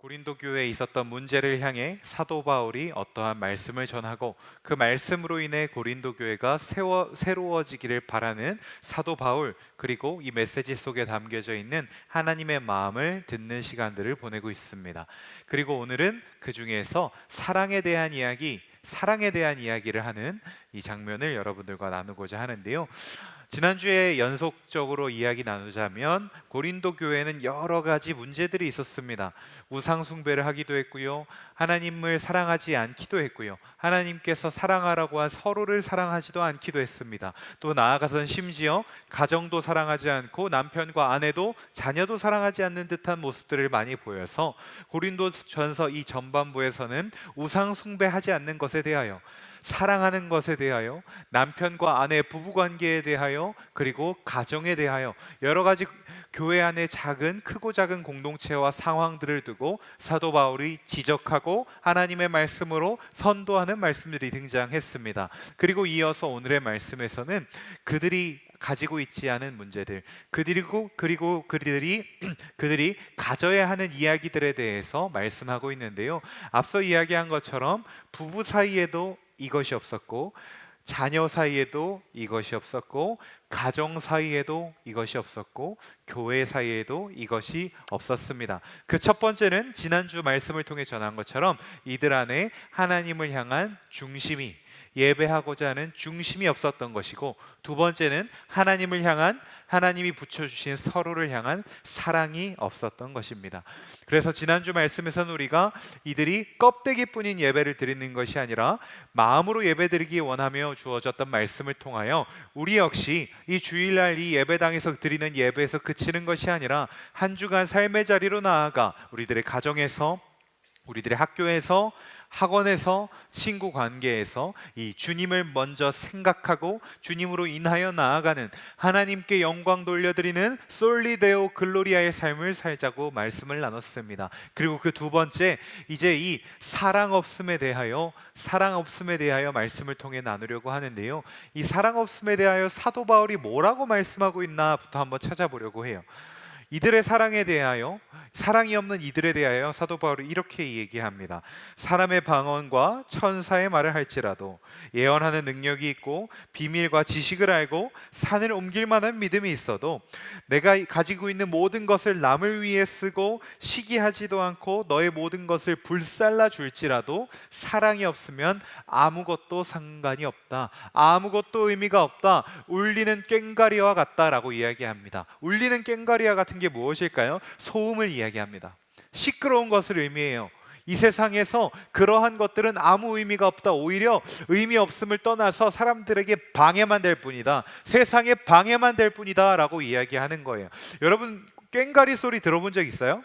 고린도 교회에 있었던 문제를 향해 사도 바울이 어떠한 말씀을 전하고 그 말씀으로 인해 고린도 교회가 새로워지기를 바라는 사도 바울, 그리고 이 메시지 속에 담겨져 있는 하나님의 마음을 듣는 시간들을 보내고 있습니다. 그리고 오늘은 그 중에서 사랑에 대한 이야기를 하는 이 장면을 여러분들과 나누고자 하는데요. 지난주에 연속적으로 이야기 나누자면 고린도 교회는 여러 가지 문제들이 있었습니다. 우상 숭배를 하기도 했고요. 하나님을 사랑하지 않기도 했고요. 하나님께서 사랑하라고 한 서로를 사랑하지도 않기도 했습니다. 또 나아가선 심지어 가정도 사랑하지 않고 남편과 아내도 자녀도 사랑하지 않는 듯한 모습들을 많이 보여서 고린도전서 이 전반부에서는 우상 숭배하지 않는 것에 대하여, 사랑하는 것에 대하여, 남편과 아내 부부 관계에 대하여, 그리고 가정에 대하여 여러 가지 교회 안의 크고 작은 공동체와 상황들을 두고 사도 바울이 지적하고 하나님의 말씀으로 선도하는 말씀들이 등장했습니다. 그리고 이어서 오늘의 말씀에서는 그들이 가지고 있지 않은 문제들, 그리고 그들이 가져야 하는 이야기들에 대해서 말씀하고 있는데요. 앞서 이야기한 것처럼 부부 사이에도 이것이 없었고, 자녀 사이에도 이것이 없었고, 가정 사이에도 이것이 없었고, 교회 사이에도 이것이 없었습니다. 그 첫 번째는 지난주 말씀을 통해 전한 것처럼 이들 안에 하나님을 향한 중심이, 예배하고자 하는 중심이 없었던 것이고, 두 번째는 하나님이 붙여주신 서로를 향한 사랑이 없었던 것입니다. 그래서 지난주 말씀에서는 우리가 이들이 껍데기뿐인 예배를 드리는 것이 아니라 마음으로 예배드리기 원하며 주어졌던 말씀을 통하여 우리 역시 이 주일날 이 예배당에서 드리는 예배에서 그치는 것이 아니라 한 주간 삶의 자리로 나아가 우리들의 가정에서, 우리들의 학교에서, 학원에서, 친구 관계에서 이 주님을 먼저 생각하고 주님으로 인하여 나아가는, 하나님께 영광 돌려드리는 솔리데오 글로리아의 삶을 살자고 말씀을 나눴습니다. 그리고 그 두 번째, 이제 이 사랑 없음에 대하여 말씀을 통해 나누려고 하는데요. 이 사랑 없음에 대하여 사도 바울이 뭐라고 말씀하고 있나부터 한번 찾아보려고 해요. 사랑이 없는 이들에 대하여 사도 바울이 이렇게 얘기합니다. 사람의 방언과 천사의 말을 할지라도, 예언하는 능력이 있고 비밀과 지식을 알고 산을 옮길 만한 믿음이 있어도, 내가 가지고 있는 모든 것을 남을 위해 쓰고 시기하지도 않고 너의 모든 것을 불살라 줄지라도 사랑이 없으면 아무것도 상관이 없다, 아무것도 의미가 없다, 울리는 꽹과리와 같다라고 이야기합니다. 울리는 꽹과리와 같은 게 무엇일까요? 소음을 이야기합니다. 시끄러운 것을 의미해요. 이 세상에서 그러한 것들은 아무 의미가 없다, 오히려 의미 없음을 떠나서 사람들에게 방해만 될 뿐이다, 세상에 방해만 될 뿐이다 라고 이야기하는 거예요. 여러분, 꽹과리 소리 들어본 적 있어요?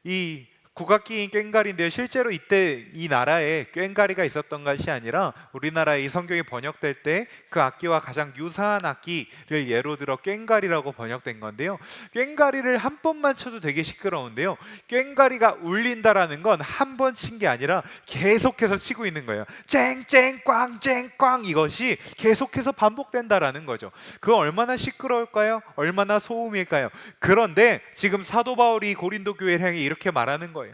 이 국악기인 꽹과리인데요, 실제로 이때 이 나라에 꽹과리가 있었던 것이 아니라 우리나라에 이 성경이 번역될 때 그 악기와 가장 유사한 악기를 예로 들어 꽹과리라고 번역된 건데요, 꽹과리를 한 번만 쳐도 되게 시끄러운데요, 꽹과리가 울린다라는 건 한 번 친 게 아니라 계속해서 치고 있는 거예요. 쨍쨍꽝 쨍꽝, 이것이 계속해서 반복된다라는 거죠. 그거 얼마나 시끄러울까요? 얼마나 소음일까요? 그런데 지금 사도 바울이 고린도 교회를 향해 이렇게 말하는 거예요.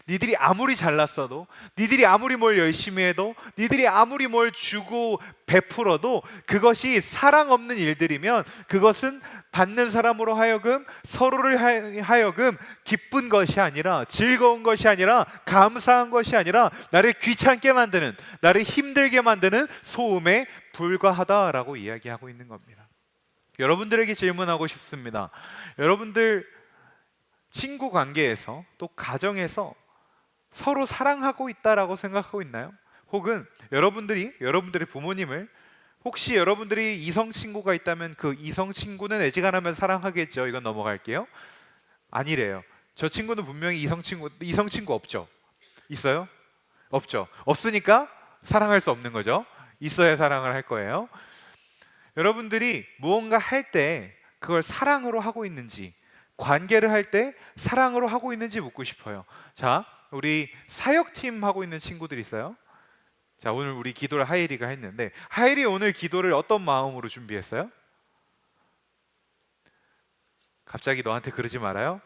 니들이 아무리 잘났어도, 니들이 아무리 뭘 열심히 해도, 니들이 아무리 뭘 주고 베풀어도 그것이 사랑 없는 일들이면 그것은 받는 사람으로 하여금, 서로를 하여금 기쁜 것이 아니라, 즐거운 것이 아니라, 감사한 것이 아니라 나를 귀찮게 만드는, 나를 힘들게 만드는 소음에 불과하다라고 이야기하고 있는 겁니다. 여러분들에게 질문하고 싶습니다. 여러분들 친구 관계에서, 또 가정에서 서로 사랑하고 있다라고 생각하고 있나요? 혹은 여러분들의 부모님을, 혹시 여러분들이 이성 친구가 있다면 그 이성 친구는 애지간하면 사랑하겠죠. 이건 넘어갈게요. 아니래요. 저 친구는 분명히 이성 친구 없죠? 있어요? 없죠. 없으니까 사랑할 수 없는 거죠. 있어야 사랑을 할 거예요. 여러분들이 무언가 할 때 그걸 사랑으로 하고 있는지, 관계를 할 때 사랑으로 하고 있는지 묻고 싶어요. 자, 우리 사역팀 하고 있는 친구들 있어요? 자, 오늘 우리 기도를 하일이가 했는데, 하일이 오늘 기도를 어떤 마음으로 준비했어요? 갑자기 너한테 그러지 말아요.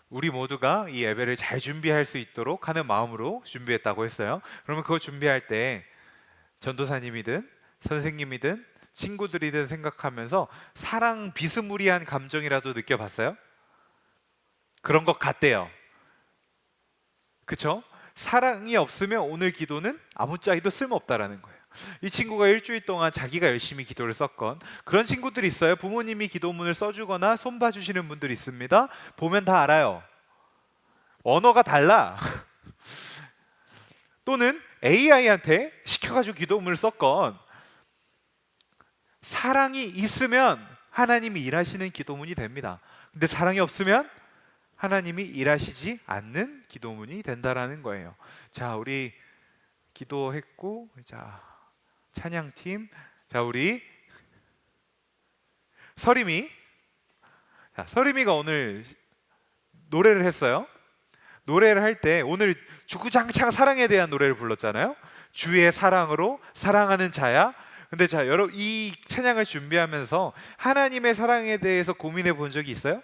우리 모두가 이 예배를 잘 준비할 수 있도록 하는 마음으로 준비했다고 했어요. 그러면 그거 준비할 때 전도사님이든 선생님이든 친구들이든 생각하면서 사랑 비스무리한 감정이라도 느껴봤어요? 그런 것 같대요. 그쵸? 사랑이 없으면 오늘 기도는 아무짝에도 쓸모없다라는 거예요. 이 친구가 일주일 동안 자기가 열심히 기도를 썼건, 그런 친구들이 있어요. 부모님이 기도문을 써주거나 손봐주시는 분들이 있습니다. 보면 다 알아요. 언어가 달라. 또는 AI한테 시켜가지고 기도문을 썼건, 사랑이 있으면 하나님이 일하시는 기도문이 됩니다. 근데 사랑이 없으면 하나님이 일하시지 않는 기도문이 된다라는 거예요. 자, 우리 기도했고, 자, 찬양팀, 자, 우리 서림이, 자, 서림이가 오늘 노래를 했어요. 노래를 할 때 오늘 주구장창 사랑에 대한 노래를 불렀잖아요. 주의 사랑으로 사랑하는 자야. 근데 자, 여러분, 이 찬양을 준비하면서 하나님의 사랑에 대해서 고민해 본 적이 있어요?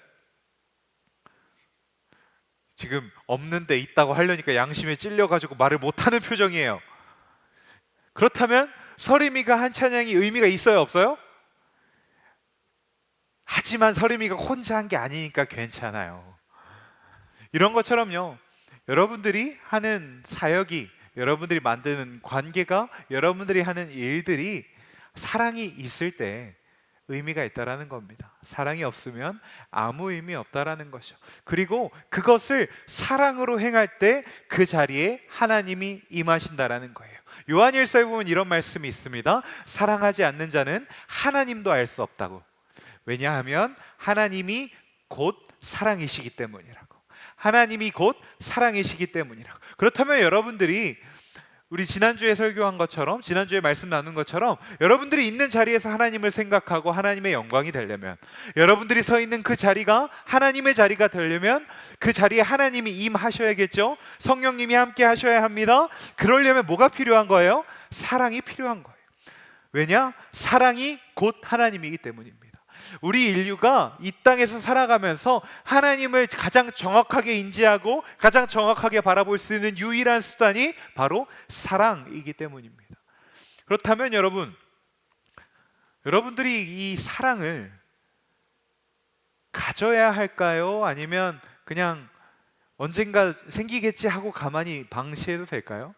지금 없는데 있다고 하려니까 양심에 찔려가지고 말을 못하는 표정이에요. 그렇다면 서림이가 한 찬양이 의미가 있어요, 없어요? 하지만 서림이가 혼자 한 게 아니니까 괜찮아요. 이런 것처럼요, 여러분들이 하는 사역이, 여러분들이 만드는 관계가, 여러분들이 하는 일들이 사랑이 있을 때 의미가 있다라는 겁니다. 사랑이 없으면 아무 의미 없다라는 것이죠. 그리고 그것을 사랑으로 행할 때 그 자리에 하나님이 임하신다라는 거예요. 요한일서에 보면 이런 말씀이 있습니다. 사랑하지 않는 자는 하나님도 알 수 없다고. 왜냐하면 하나님이 곧 사랑이시기 때문이라고. 하나님이 곧 사랑이시기 때문이라고. 그렇다면 여러분들이 우리 지난주에 설교한 것처럼, 지난주에 말씀 나눈 것처럼, 여러분들이 있는 자리에서 하나님을 생각하고 하나님의 영광이 되려면, 여러분들이 서 있는 그 자리가 하나님의 자리가 되려면 그 자리에 하나님이 임하셔야겠죠. 성령님이 함께 하셔야 합니다. 그러려면 뭐가 필요한 거예요? 사랑이 필요한 거예요. 왜냐? 사랑이 곧 하나님이기 때문입니다. 우리 인류가 이 땅에서 살아가면서 하나님을 가장 정확하게 인지하고 가장 정확하게 바라볼 수 있는 유일한 수단이 바로 사랑이기 때문입니다. 그렇다면 여러분들이 이 사랑을 가져야 할까요? 아니면 그냥 언젠가 생기겠지 하고 가만히 방치해도 될까요?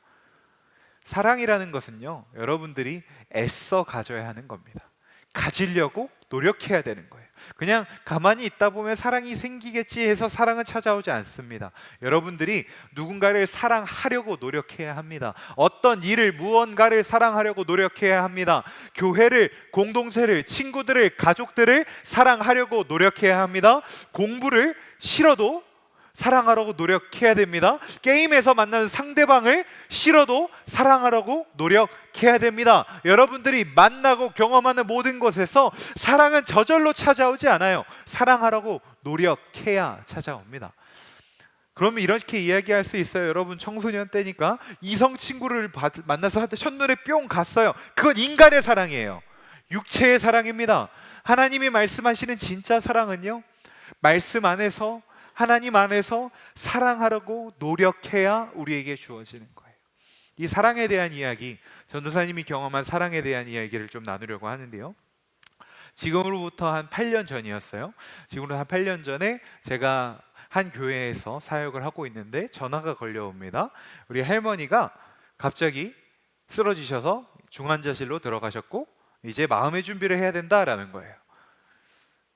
사랑이라는 것은요, 여러분들이 애써 가져야 하는 겁니다. 가지려고 노력해야 되는 거예요. 그냥 가만히 있다 보면 사랑이 생기겠지 해서 사랑은 찾아오지 않습니다. 여러분들이 누군가를 사랑하려고 노력해야 합니다. 어떤 일을, 무언가를 사랑하려고 노력해야 합니다. 교회를, 공동체를, 친구들을, 가족들을 사랑하려고 노력해야 합니다. 공부를 싫어도 사랑하려고 노력해야 됩니다. 게임에서 만나는 상대방을 싫어도 사랑하려고 노력해야 됩니다. 여러분들이 만나고 경험하는 모든 것에서 사랑은 저절로 찾아오지 않아요. 사랑하려고 노력해야 찾아옵니다. 그러면 이렇게 이야기할 수 있어요. 여러분, 청소년 때니까 이성 친구를 만나서 첫눈에 뿅 갔어요. 그건 인간의 사랑이에요. 육체의 사랑입니다. 하나님이 말씀하시는 진짜 사랑은요, 말씀 안에서, 하나님 안에서 사랑하려고 노력해야 우리에게 주어지는 거예요. 이 사랑에 대한 이야기, 전도사님이 경험한 사랑에 대한 이야기를 좀 나누려고 하는데요, 지금으로부터 한 8년 전이었어요. 지금으로 한 8년 전에 제가 한 교회에서 사역을 하고 있는데 전화가 걸려옵니다. 우리 할머니가 갑자기 쓰러지셔서 중환자실로 들어가셨고 이제 마음의 준비를 해야 된다라는 거예요.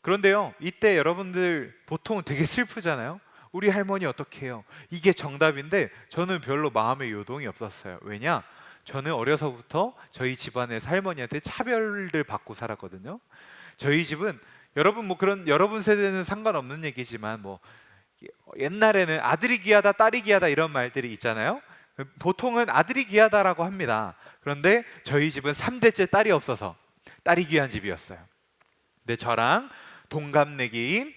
그런데요, 이때 여러분들 보통 되게 슬프잖아요. 우리 할머니 어떻게 해요? 이게 정답인데 저는 별로 마음의 요동이 없었어요. 왜냐? 저는 어려서부터 저희 집안에서 할머니한테 차별을 받고 살았거든요. 저희 집은, 여러분 뭐 그런, 여러분 세대는 상관없는 얘기지만 뭐 옛날에는 아들이 귀하다, 딸이 귀하다 이런 말들이 있잖아요. 보통은 아들이 귀하다라고 합니다. 그런데 저희 집은 3대째 딸이 없어서 딸이 귀한 집이었어요. 근데 저랑 동갑내기인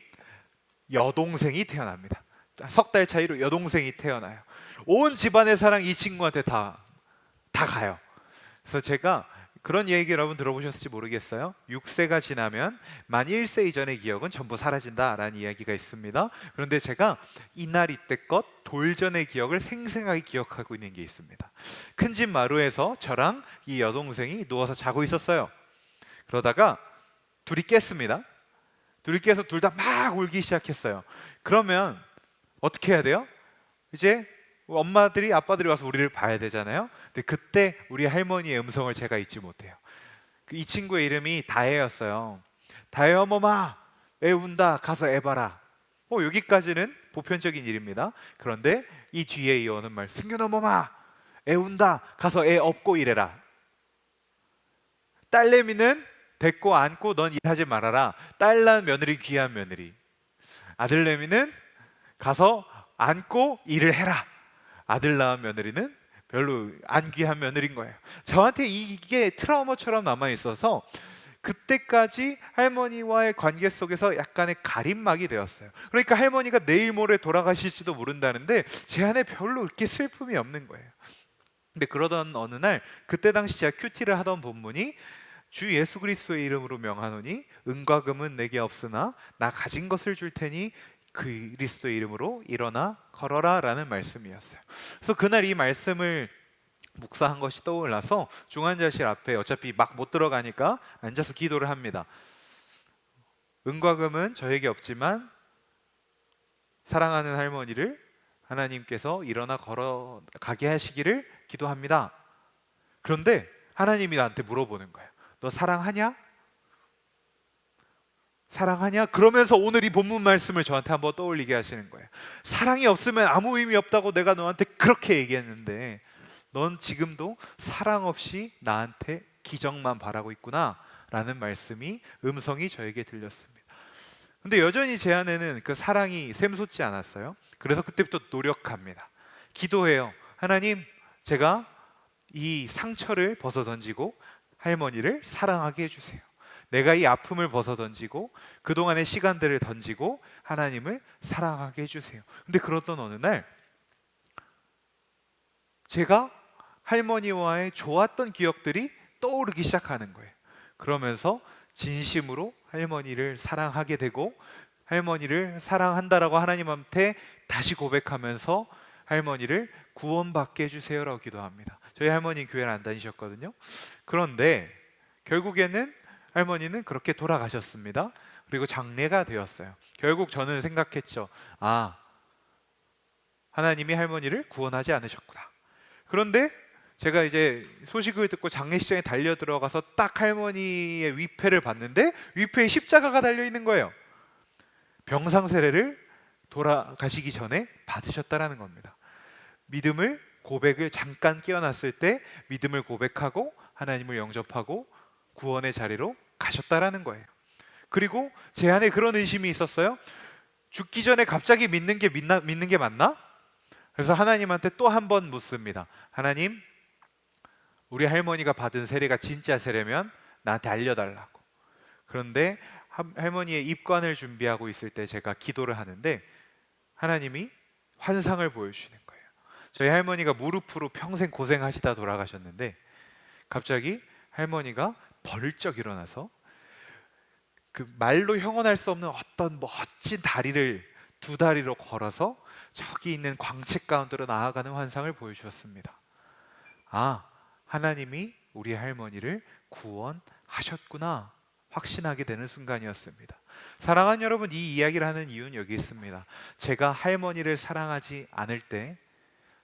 여동생이 태어납니다. 석 달 차이로 여동생이 태어나요. 온 집안의 사랑 이 친구한테 다 가요. 그래서 제가 그런 얘기 여러분 들어보셨을지 모르겠어요. 6세가 지나면 만 1세 이전의 기억은 전부 사라진다라는 이야기가 있습니다. 그런데 제가 이날 이때 것 돌전의 기억을 생생하게 기억하고 있는 게 있습니다. 큰 집 마루에서 저랑 이 여동생이 누워서 자고 있었어요. 그러다가 둘이 깼습니다. 둘이 깨서 둘 다 막 울기 시작했어요. 그러면 어떻게 해야 돼요? 이제 엄마들이 아빠들이 와서 우리를 봐야 되잖아요. 근데 그때 우리 할머니의 음성을 제가 잊지 못해요. 이 친구의 이름이 다혜였어요. 다혜 어머마, 애 운다, 가서 애 봐라. 여기까지는 보편적인 일입니다. 그런데 이 뒤에 이어오는 말, 승균 어머마, 애 운다, 가서 애 업고 일해라. 딸내미는 데리고 안고 넌 일하지 말아라. 딸 낳은 며느리 귀한 며느리. 아들내미는 가서 안고 일을 해라. 아들 낳은 며느리는 별로 안 귀한 며느리인 거예요. 저한테 이게 트라우마처럼 남아 있어서 그때까지 할머니와의 관계 속에서 약간의 가림막이 되었어요. 그러니까 할머니가 내일 모레 돌아가실지도 모른다는데 제 안에 별로 그렇게 슬픔이 없는 거예요. 근데 그러던 어느 날 그때 당시 제가 큐티를 하던 본문이 주 예수 그리스도의 이름으로 명하노니 은과 금은 내게 없으나 나 가진 것을 줄 테니 그리스도의 이름으로 일어나 걸어라 라는 말씀이었어요. 그래서 그날 이 말씀을 묵상한 것이 떠올라서 중환자실 앞에 어차피 막 못 들어가니까 앉아서 기도를 합니다. 은과 금은 저에게 없지만 사랑하는 할머니를 하나님께서 일어나 걸어가게 하시기를 기도합니다. 그런데 하나님이 나한테 물어보는 거예요. 너 사랑하냐? 사랑하냐? 그러면서 오늘 이 본문 말씀을 저한테 한번 떠올리게 하시는 거예요. 사랑이 없으면 아무 의미 없다고 내가 너한테 그렇게 얘기했는데 넌 지금도 사랑 없이 나한테 기적만 바라고 있구나 라는 말씀이 음성이 저에게 들렸습니다. 근데 여전히 제 안에는 그 사랑이 샘솟지 않았어요. 그래서 그때부터 노력합니다. 기도해요. 하나님, 제가 이 상처를 벗어던지고 할머니를 사랑하게 해주세요. 내가 이 아픔을 벗어던지고 그동안의 시간들을 던지고 하나님을 사랑하게 해주세요. 근데 그러던 어느 날 제가 할머니와의 좋았던 기억들이 떠오르기 시작하는 거예요. 그러면서 진심으로 할머니를 사랑하게 되고 할머니를 사랑한다라고 하나님한테 다시 고백하면서 할머니를 구원받게 해주세요라고 기도합니다. 저희 할머니 교회를 안 다니셨거든요. 그런데 결국에는 할머니는 그렇게 돌아가셨습니다. 그리고 장례가 되었어요. 결국 저는 생각했죠. 하나님이 할머니를 구원하지 않으셨구나. 그런데 제가 이제 소식을 듣고 장례식장에 달려 들어가서 딱 할머니의 위패를 봤는데 위패에 십자가가 달려 있는 거예요. 병상세례를 돌아가시기 전에 받으셨다라는 겁니다. 믿음을 고백을 잠깐 깨어났을 때 믿음을 고백하고 하나님을 영접하고 구원의 자리로 가셨다라는 거예요. 그리고 제 안에 그런 의심이 있었어요. 죽기 전에 갑자기 믿는 게 맞나? 그래서 하나님한테 또 한 번 묻습니다. 하나님, 우리 할머니가 받은 세례가 진짜 세례면 나한테 알려달라고. 그런데 할머니의 입관을 준비하고 있을 때 제가 기도를 하는데 하나님이 환상을 보여주시는 거예요. 저희 할머니가 무릎으로 평생 고생하시다 돌아가셨는데 갑자기 할머니가 벌쩍 일어나서 그 말로 형언할 수 없는 어떤 멋진 다리를 두 다리로 걸어서 저기 있는 광채 가운데로 나아가는 환상을 보여주셨습니다. 하나님이 우리 할머니를 구원하셨구나 확신하게 되는 순간이었습니다. 사랑하는 여러분, 이 이야기를 하는 이유는 여기 있습니다. 제가 할머니를 사랑하지 않을 때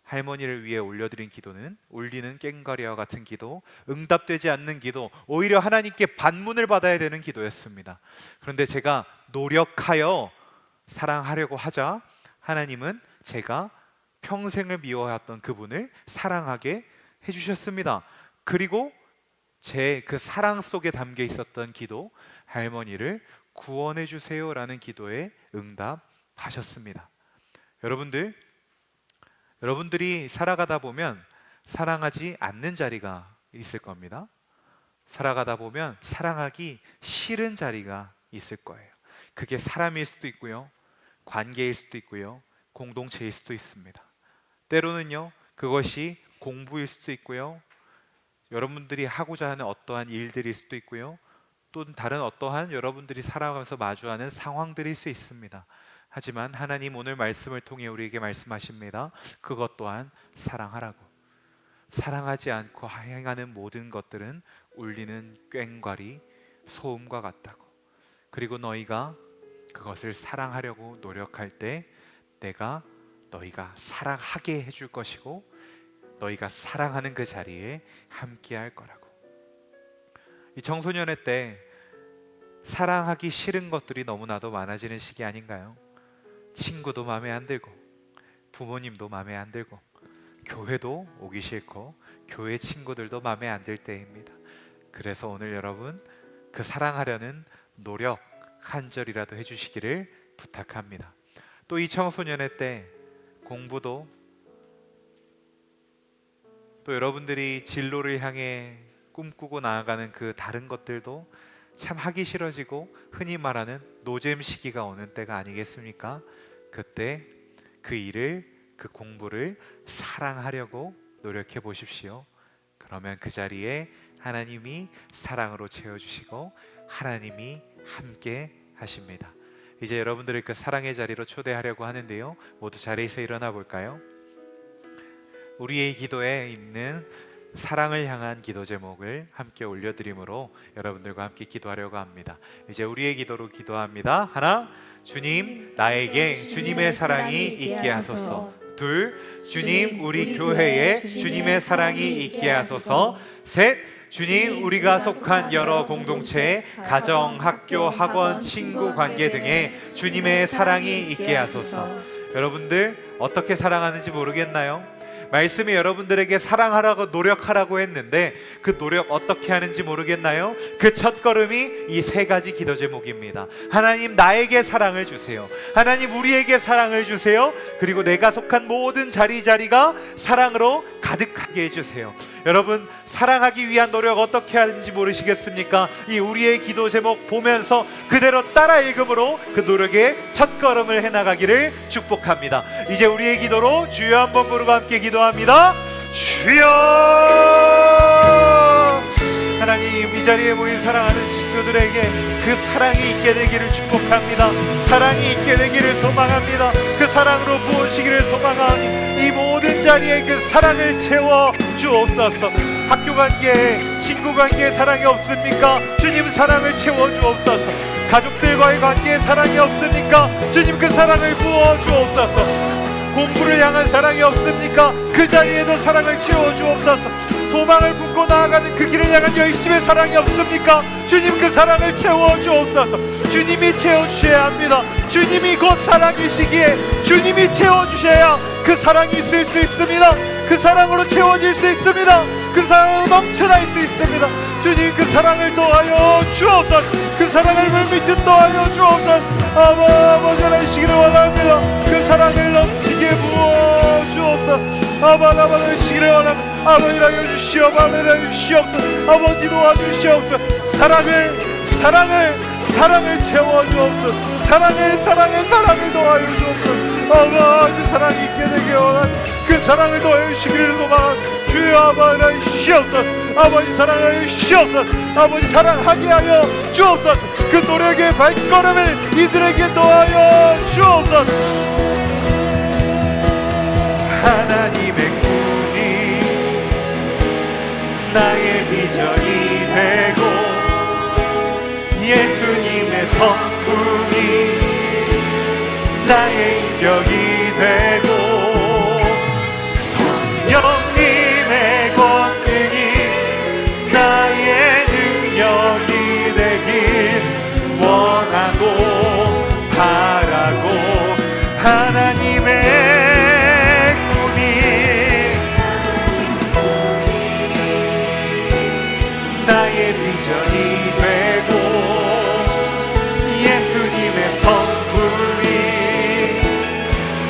할머니를 위해 올려드린 기도는 울리는 꽹과리와 같은 기도, 응답되지 않는 기도, 오히려 하나님께 반문을 받아야 되는 기도였습니다. 그런데 제가 노력하여 사랑하려고 하자 하나님은 제가 평생을 미워했던 그분을 사랑하게 해주셨습니다. 그리고 제 그 사랑 속에 담겨 있었던 기도, 할머니를 구원해 주세요라는 기도에 응답하셨습니다. 여러분들이 살아가다 보면 사랑하지 않는 자리가 있을 겁니다. 살아가다 보면 사랑하기 싫은 자리가 있을 거예요. 그게 사람일 수도 있고요, 관계일 수도 있고요, 공동체일 수도 있습니다. 때로는요, 그것이 공부일 수도 있고요, 여러분들이 하고자 하는 어떠한 일들일 수도 있고요, 또 다른 어떠한 여러분들이 살아가면서 마주하는 상황들일 수 있습니다. 하지만 하나님 오늘 말씀을 통해 우리에게 말씀하십니다. 그것 또한 사랑하라고. 사랑하지 않고 행하는 모든 것들은 울리는 꽹과리, 소음과 같다고. 그리고 너희가 그것을 사랑하려고 노력할 때 내가 너희가 사랑하게 해줄 것이고 너희가 사랑하는 그 자리에 함께 할 거라고. 이 청소년의 때 사랑하기 싫은 것들이 너무나도 많아지는 시기 아닌가요? 친구도 마음에 안 들고, 부모님도 마음에 안 들고, 교회도 오기 싫고, 교회 친구들도 마음에 안 들 때입니다. 그래서 오늘 여러분 그 사랑하려는 노력 한 절이라도 해주시기를 부탁합니다. 또 이 청소년의 때 공부도, 또 여러분들이 진로를 향해 꿈꾸고 나아가는 그 다른 것들도 참 하기 싫어지고 흔히 말하는 노잼 시기가 오는 때가 아니겠습니까? 그때 그 일을, 그 공부를 사랑하려고 노력해 보십시오. 그러면 그 자리에 하나님이 사랑으로 채워주시고 하나님이 함께 하십니다. 이제 여러분들을 그 사랑의 자리로 초대하려고 하는데요, 모두 자리에서 일어나 볼까요? 우리의 기도에 있는 사랑을 향한 기도 제목을 함께 올려드림으로 여러분들과 함께 기도하려고 합니다. 이제 우리의 기도로 기도합니다. 하나, 주님 나에게 주님의 사랑이 있게 하소서. 둘, 주님 우리 교회에 주님의 사랑이 있게 하소서. 셋, 주님 우리가 속한 여러 공동체, 가정, 학교, 학원, 친구 관계 등에 주님의 사랑이 있게 하소서. 여러분들 어떻게 사랑하는지 모르겠나요? 말씀이 여러분들에게 사랑하라고 노력하라고 했는데 그 노력 어떻게 하는지 모르겠나요? 그 첫걸음이 이 세 가지 기도 제목입니다. 하나님 나에게 사랑을 주세요. 하나님 우리에게 사랑을 주세요. 그리고 내가 속한 모든 자리가 사랑으로 가득하게 해주세요. 여러분 사랑하기 위한 노력 어떻게 하는지 모르시겠습니까? 이 우리의 기도 제목 보면서 그대로 따라 읽음으로 그 노력의 첫걸음을 해나가기를 축복합니다. 이제 우리의 기도로 주여 한번 부르고 함께 기도합니다. 주여! 하나님 이 자리에 모인 사랑하는 친구들에게 그 사랑이 있게 되기를 축복합니다. 사랑이 있게 되기를 소망합니다. 그 사랑으로 부어지기를 소망하니 이 모든 자리에 그 사랑을 채워 주옵소서. 학교 관계에, 친구 관계에 사랑이 없습니까? 주님 사랑을 채워 주옵소서. 가족들과의 관계에 사랑이 없습니까? 주님 그 사랑을 부어 주옵소서. 공부를 향한 사랑이 없습니까? 그 자리에도 사랑을 채워 주옵소서. 소망을 품고 나아가는 그 길을 향한 열심의 사랑이 없습니까? 주님 그 사랑을 채워 주옵소서. 주님이 채워주셔야 합니다. 주님이 곧 사랑이시기에 주님이 채워주셔야 그 사랑이 있을 수 있습니다. 그 사랑으로 채워질 수 있습니다. 그 사랑으로 넘쳐날 수 있습니다. 주님 그 사랑을 더하여 주옵소서. 그 사랑을 물밀듯 더하여 주옵소서. 아버지 하시기를 원합니다. 그 사랑을 넘치게 부어 주옵소서. 아버지 하시기를 원합니다. 아버지 알려주시옵소서. 아버지 알려주시옵소서. 아버지 도와주시옵소서. 사랑을 채워주옵소서. 사랑을 도와여 주옵소서. 아버지 사랑이 있게 되게 원합니다. 그 사랑을 더하여 주시기를 소망합니다. 주여 아버지 주옵소서. 아버지 사랑하여 주옵소서. 아버지 사랑하게 하여 주옵소서. 그 노력의 발걸음을 이들에게 더하여 주옵소서. 하나님의 꿈이 나의 비전이 되고 예수님의 성품이 나의 인격이 되고 성령님의 권능이 나의 능력이 되길 원하고 바라고 하나님의 나의 비전이 되고 예수님의 성품이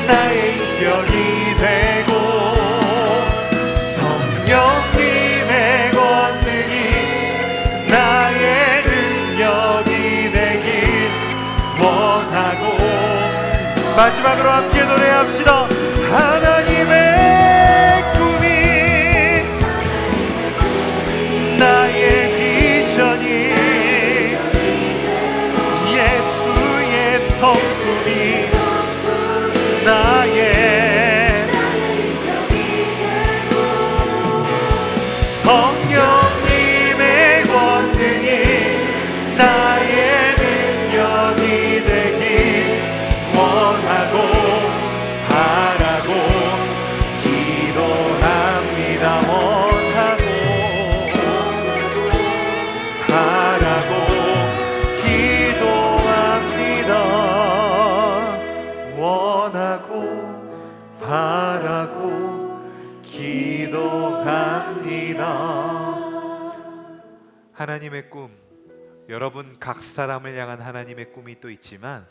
나의 인격이 되고 성령님의 권능이 나의 능력이 되길 원하고 마지막으로 함께 노래합시다. 하나님의 꿈이 성령님의 권능이 나의 능력이 되길 원하고 바라고 기도합니다. 원하고 바라고 기도합니다. 원하고 바라고 기도합니다. 하나님의 꿈, 여러분 각 사람을 향한 하나님의 꿈이 또 있지만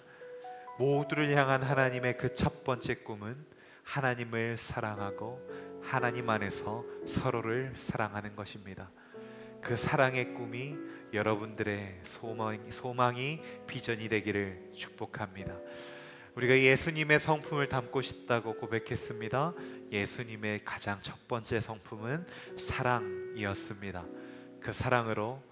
모두를 향한 하나님의 그 첫 번째 꿈은 하나님을 사랑하고 하나님 안에서 서로를 사랑하는 것입니다. 그 사랑의 꿈이 여러분들의 소망이 비전이 되기를 축복합니다. 우리가 예수님의 성품을 담고 싶다고 고백했습니다. 예수님의 가장 첫 번째 성품은 사랑이었습니다. 그 사랑으로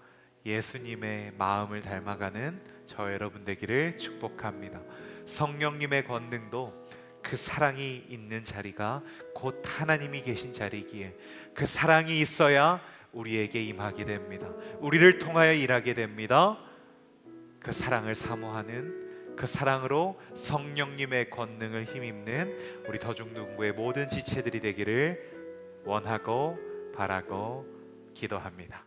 예수님의 마음을 닮아가는 저 여러분 되기를 축복합니다. 성령님의 권능도 그 사랑이 있는 자리가 곧 하나님이 계신 자리이기에 그 사랑이 있어야 우리에게 임하게 됩니다. 우리를 통하여 일하게 됩니다. 그 사랑을 사모하는, 그 사랑으로 성령님의 권능을 힘입는 우리 더중동부의 모든 지체들이 되기를 원하고 바라고 기도합니다.